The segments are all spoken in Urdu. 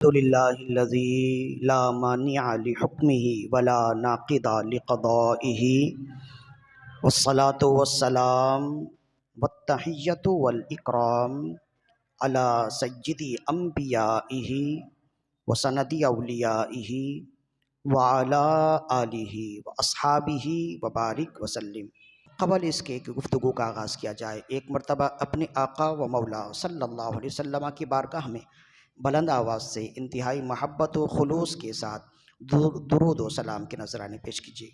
الحمد للہ الذی لا مانع لحکمہ ولا ناقض لقضائہ والصلاة والسلام والتحیۃ والاکرام علی سید انبیائہ وسند اولیائہ وعلی آلہ واصحابہ وبارک وسلم۔ قبل اس کے کہ گفتگو کا آغاز کیا جائے، ایک مرتبہ اپنے آقا و مولا صلی اللہ علیہ وسلم کی بارگاہ میں بلند آواز سے انتہائی محبت و خلوص کے ساتھ درود و سلام کے نذرانے پیش کیجیے۔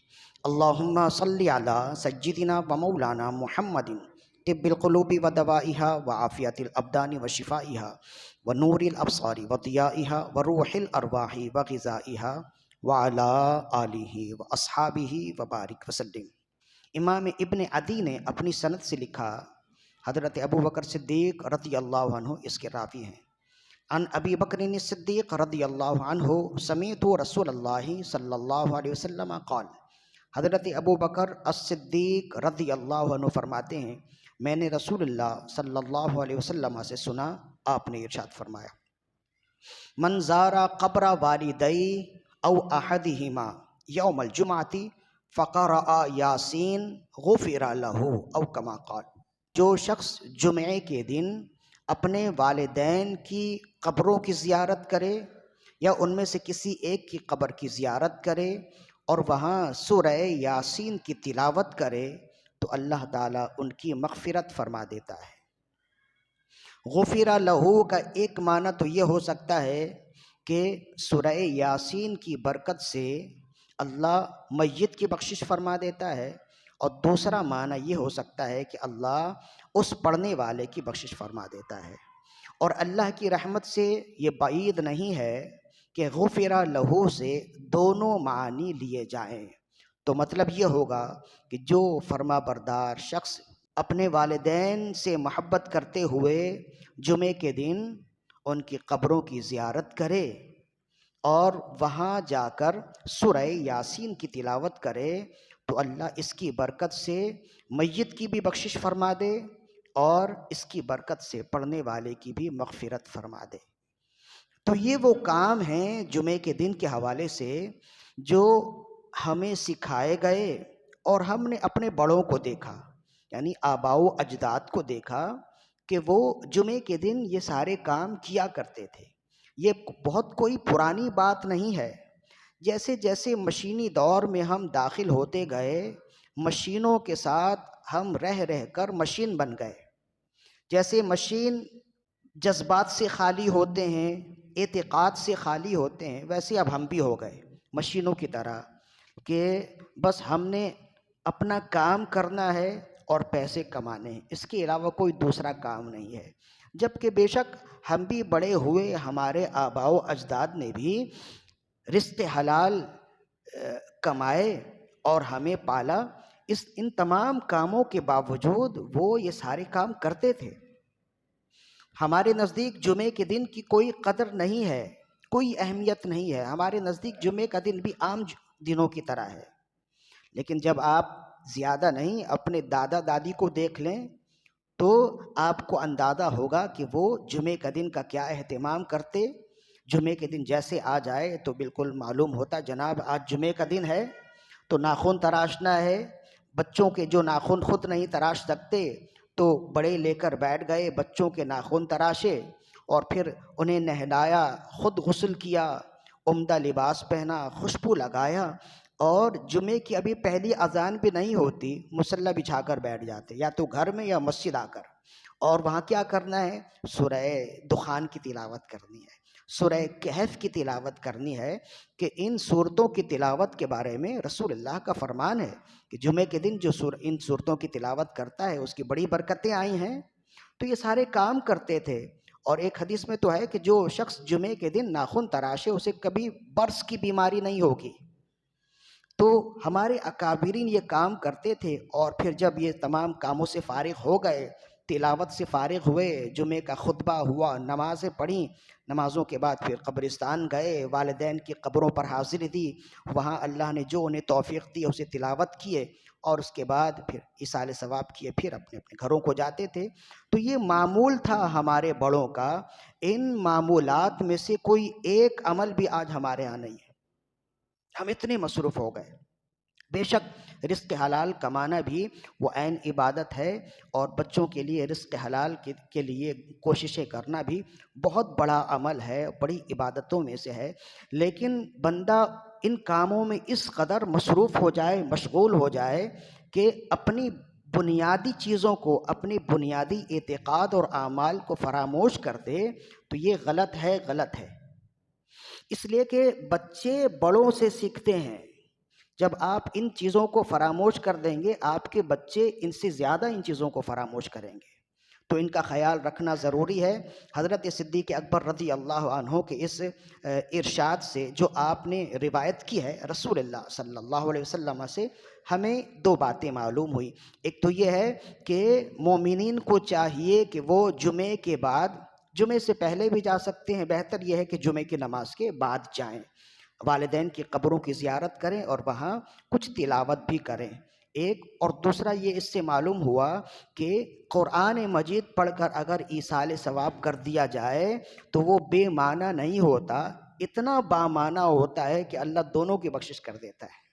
اللہم صلی علی سیدنا و مولانا محمد طب القلوب و دوائہا و عافیت الابدان و شفائہا و نور الابصار و ضیائہا و روح الارواح و غذائہا وعلی آلہ و اصحابہ و بارک وسلم۔ امام ابن عدی نے اپنی سند سے لکھا، حضرت ابو بکر صدیق رضی اللہ عنہ اس کے راوی ہیں۔ عن ابی بکر صدیق رضی اللہ عنہ سمعت رسول اللہ صلی اللہ علیہ وسلم قال، حضرت ابو بکر الصدیق رضی اللہ عنہ فرماتے ہیں، میں نے رسول اللہ صلی اللہ علیہ وسلم سے سنا، آپ نے ارشاد فرمایا، من زارا قبر والدی او احدہما یوم الجمعۃ فقرأ یاسین غفر لہ او کما قال، جو شخص جمعے کے دن اپنے والدین کی قبروں کی زیارت کرے یا ان میں سے کسی ایک کی قبر کی زیارت کرے اور وہاں سورہ یاسین کی تلاوت کرے تو اللہ تعالیٰ ان کی مغفرت فرما دیتا ہے۔ غفر لہ کا ایک معنی تو یہ ہو سکتا ہے کہ سورہ یاسین کی برکت سے اللہ میت کی بخشش فرما دیتا ہے، اور دوسرا معنی یہ ہو سکتا ہے کہ اللہ اس پڑھنے والے کی بخشش فرما دیتا ہے۔ اور اللہ کی رحمت سے یہ بعید نہیں ہے کہ غفر لہ سے دونوں معنی لیے جائیں، تو مطلب یہ ہوگا کہ جو فرما بردار شخص اپنے والدین سے محبت کرتے ہوئے جمعے کے دن ان کی قبروں کی زیارت کرے اور وہاں جا کر سورہ یاسین کی تلاوت کرے تو اللہ اس کی برکت سے میت کی بھی بخشش فرما دے اور اس کی برکت سے پڑھنے والے کی بھی مغفرت فرما دے۔ تو یہ وہ کام ہیں جمعے کے دن کے حوالے سے جو ہمیں سکھائے گئے اور ہم نے اپنے بڑوں کو دیکھا، یعنی آباء و اجداد کو دیکھا کہ وہ جمعے کے دن یہ سارے کام کیا کرتے تھے۔ یہ بہت کوئی پرانی بات نہیں ہے۔ جیسے جیسے مشینی دور میں ہم داخل ہوتے گئے، مشینوں کے ساتھ ہم رہ رہ کر مشین بن گئے۔ جیسے مشین جذبات سے خالی ہوتے ہیں، اعتقاد سے خالی ہوتے ہیں، ویسے اب ہم بھی ہو گئے مشینوں کی طرح کہ بس ہم نے اپنا کام کرنا ہے اور پیسے کمانے ہیں، اس کے علاوہ کوئی دوسرا کام نہیں ہے۔ جبکہ بے شک ہم بھی بڑے ہوئے، ہمارے آباء و اجداد نے بھی رزق حلال کمائے اور ہمیں پالا، ان تمام کاموں کے باوجود وہ یہ سارے کام کرتے تھے۔ ہمارے نزدیک جمعے کے دن کی کوئی قدر نہیں ہے، کوئی اہمیت نہیں ہے، ہمارے نزدیک جمعے کا دن بھی عام دنوں کی طرح ہے۔ لیکن جب آپ زیادہ نہیں اپنے دادا دادی کو دیکھ لیں تو آپ کو اندازہ ہوگا کہ وہ جمعے کا دن کا کیا اہتمام کرتے۔ جمعے کے دن جیسے آ جائے تو بالکل معلوم ہوتا جناب آج جمعے کا دن ہے تو ناخن تراشنا ہے۔ بچوں کے جو ناخن خود نہیں تراش سکتے تو بڑے لے کر بیٹھ گئے، بچوں کے ناخن تراشے اور پھر انہیں نہلایا، خود غسل کیا، عمدہ لباس پہنا، خوشبو لگایا، اور جمعے کی ابھی پہلی اذان بھی نہیں ہوتی مصلی بچھا کر بیٹھ جاتے، یا تو گھر میں یا مسجد آ کر، اور وہاں کیا کرنا ہے؟ سورہ دخان کی تلاوت کرنی ہے، سورہ کہف کی تلاوت کرنی ہے۔ کہ ان صورتوں کی تلاوت کے بارے میں رسول اللہ کا فرمان ہے کہ جمعے کے دن جو ان صورتوں کی تلاوت کرتا ہے اس کی بڑی برکتیں آئی ہیں۔ تو یہ سارے کام کرتے تھے، اور ایک حدیث میں تو ہے کہ جو شخص جمعے کے دن ناخن تراشے اسے کبھی برس کی بیماری نہیں ہوگی۔ تو ہمارے اکابرین یہ کام کرتے تھے، اور پھر جب یہ تمام کاموں سے فارغ ہو گئے تلاوت سے فارغ ہوئے، جمعے کا خطبہ ہوا، نمازیں پڑھیں، نمازوں کے بعد پھر قبرستان گئے، والدین کی قبروں پر حاضری دی، وہاں اللہ نے جو انہیں توفیق دی اسے تلاوت کیے، اور اس کے بعد پھر ایصال ثواب کیے، پھر اپنے اپنے گھروں کو جاتے تھے۔ تو یہ معمول تھا ہمارے بڑوں کا۔ ان معمولات میں سے کوئی ایک عمل بھی آج ہمارے ہاں نہیں ہے، ہم اتنے مصروف ہو گئے۔ بے شک رزق حلال کمانا بھی وہ عین عبادت ہے، اور بچوں کے لیے رزق حلال کے لیے کوششیں کرنا بھی بہت بڑا عمل ہے، بڑی عبادتوں میں سے ہے۔ لیکن بندہ ان کاموں میں اس قدر مصروف ہو جائے، مشغول ہو جائے کہ اپنی بنیادی چیزوں کو، اپنی بنیادی اعتقاد اور اعمال کو فراموش کر دے، تو یہ غلط ہے، غلط ہے۔ اس لیے کہ بچے بڑوں سے سیکھتے ہیں۔ جب آپ ان چیزوں کو فراموش کر دیں گے، آپ کے بچے ان سے زیادہ ان چیزوں کو فراموش کریں گے، تو ان کا خیال رکھنا ضروری ہے۔ حضرت صدیق اکبر رضی اللہ عنہ کے اس ارشاد سے جو آپ نے روایت کی ہے رسول اللہ صلی اللہ علیہ وسلم سے، ہمیں دو باتیں معلوم ہوئی۔ ایک تو یہ ہے کہ مومنین کو چاہیے کہ وہ جمعے کے بعد، جمعے سے پہلے بھی جا سکتے ہیں، بہتر یہ ہے کہ جمعے کی نماز کے بعد جائیں، والدین کی قبروں کی زیارت کریں اور وہاں کچھ تلاوت بھی کریں، ایک۔ اور دوسرا یہ اس سے معلوم ہوا کہ قرآن مجید پڑھ کر اگر ایصال ثواب کر دیا جائے تو وہ بے معنی نہیں ہوتا، اتنا بامعنی ہوتا ہے کہ اللہ دونوں کی بخشش کر دیتا ہے۔